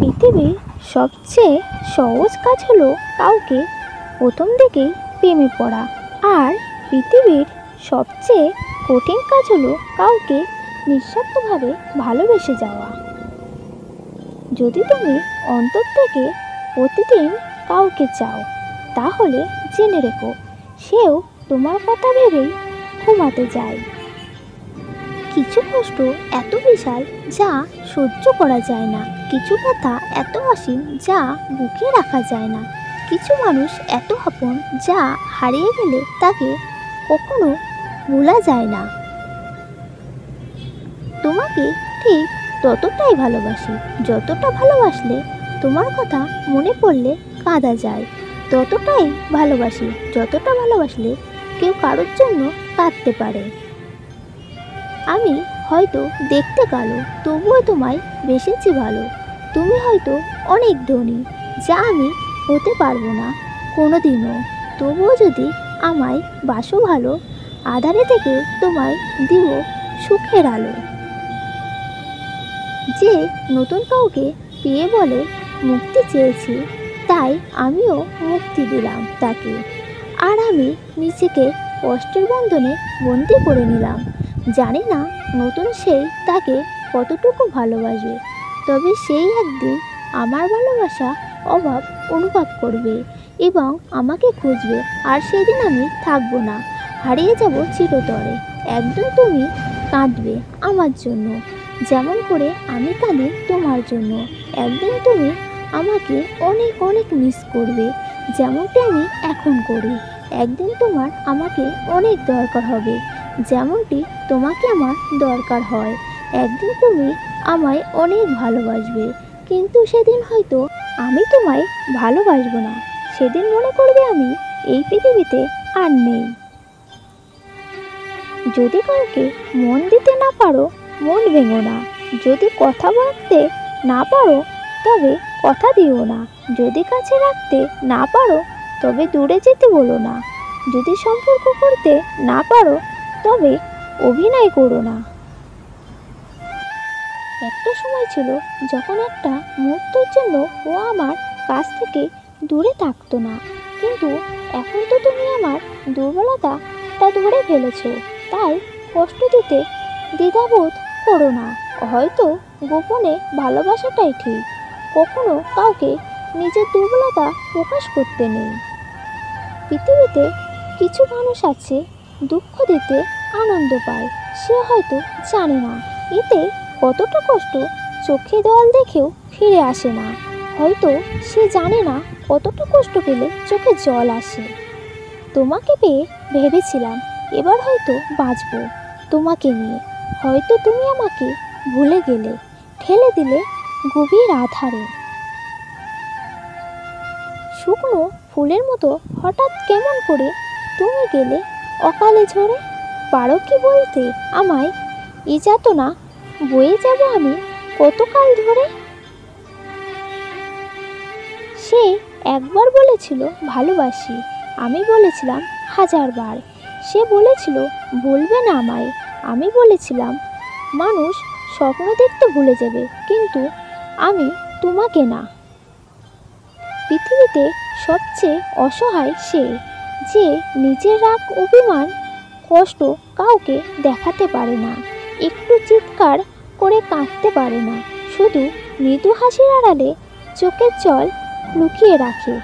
পৃথিবীর সবচেয়ে সহজ কাজ হলো কাউকে প্রথম থেকেই প্রেমে পড়া, আর পৃথিবীর সবচেয়ে কঠিন কাজ হলো কাউকে নিঃস্বার্থভাবে ভালোবেসে যাওয়া। যদি তুমি অন্তর থেকে প্রতিদিন কাউকে চাও, তাহলে জেনে রেখো সেও তোমার কথা ভেবেই ঘুমাতে যায়। কিছু কষ্ট এত বিশাল যা সহ্য করা যায় না, কিছু ব্যথা এত অসীম যা বুকে রাখা যায় না, কিছু মানুষ এত আপন যা হারিয়ে গেলে তাকে কখনো ভোলা যায় না। তোমাকে ঠিক ততটাই ভালোবাসি যতটা ভালোবাসলে তোমার কথা মনে পড়লে কাঁদা যায়, ততটাই ভালোবাসি যতটা ভালোবাসলে কেউ কারোর জন্য কাঁদতে পারে। আমি হয়তো দেখতে কালো, তবুও তোমায় বেসেছি ভালো। তুমি হয়তো অনেক ধনী, যা আমি হতে পারবো না কোনোদিনও, তবুও যদি আমায় বাসো ভালো, আধারে থেকে তোমায় দিব সুখের আলো। যে নতুন কাউকে পেয়ে বলে মুক্তি চেয়েছি, তাই আমিও মুক্তি দিলাম তাকে, আর আমি নিজেকে কষ্টের বন্ধনে বন্দি করে নিলাম। জানি না নতুন সেই তাকে কতটুকু ভালোবাসবে, তবে সেই একদিন আমার ভালোবাসা অভাব অনুভব করবে এবং আমাকে খুঁজবে, আর সেদিন আমি থাকবো না, হারিয়ে যাব চিরতরে। একদিন তুমি কাঁদবে আমার জন্য, যেমন করে আমি কাঁদি তোমার জন্য। একদিন তুমি আমাকে অনেক অনেক মিস করবে, যেমনটি আমি এখন করি। একদিন তোমার আমাকে অনেক দরকার হবে, যেমনটি তোমাকে আমার দরকার হয়। একদিন তুমি আমায় অনেক ভালোবাসবে, কিন্তু সেদিন হয়তো আমি তোমায় ভালোবাসবো না। সেদিন মনে করবে আমি এই পৃথিবীতে আর নেই। যদি কাউকে মন দিতে না পারো, মন ভেঙো না। যদি কথা বলতে না পারো, তবে কথা দিও না। যদি কাছে রাখতে না পারো, তবে দূরে যেতে বলো না। যদি সম্পর্ক করতে না পারো, তবে অভিনয় করো না। একটা সময় ছিল যখন একটা মুহূর্তের জন্য ও আমার কাছ থেকে দূরে থাকতো না, কিন্তু এখন তো তুমি আমার দুর্বলতাটা ধরে ফেলেছো, তাই কষ্ট দিতে দ্বিধাবোধ করো না। হয়তো গোপনে ভালোবাসাটাই ঠিক, কখনো কাউকে নিজের দুর্বলতা প্রকাশ করতে নেই। পৃথিবীতে কিছু মানুষ আছে দুঃখ দিতে আনন্দ পায়, সে হয়তো জানে না এতে কতটা কষ্ট চোখে দেওয়াল দেখেও ফিরে আসে না। হয়তো সে জানে না কতটা কষ্ট পেলে চোখে জল আসে। তোমাকে পেয়ে ভেবেছিলাম এবার হয়তো বাঁচবো তোমাকে নিয়ে, হয়তো তুমি আমাকে ভুলে গেলে, ঠেলে দিলে গভীর আধারে। শুকনো ফুলের মতো হঠাৎ কেমন করে তুমি গেলে অকালে ঝরে। পারো কি বলতে আমায় এ যাতনা বয়ে যাব আমি কতকাল ধরে। সে একবার বলেছিল ভালোবাসি, আমি বলেছিলাম হাজারবার। সে বলেছিল বলবে না আমায়, আমি বলেছিলাম মানুষ স্বপ্ন দেখতে ভুলে যাবে, কিন্তু আমি তোমাকে না। পৃথিবীতে সবচেয়ে অসহায় সে, যে নিজের রাগ অভিমান কষ্ট কাউকে দেখাতে পারে না, একটু চিৎকার করে কাঁদতে পারে না, শুধু মৃদু হাসির আড়ালে চোখের জল লুকিয়ে রাখে।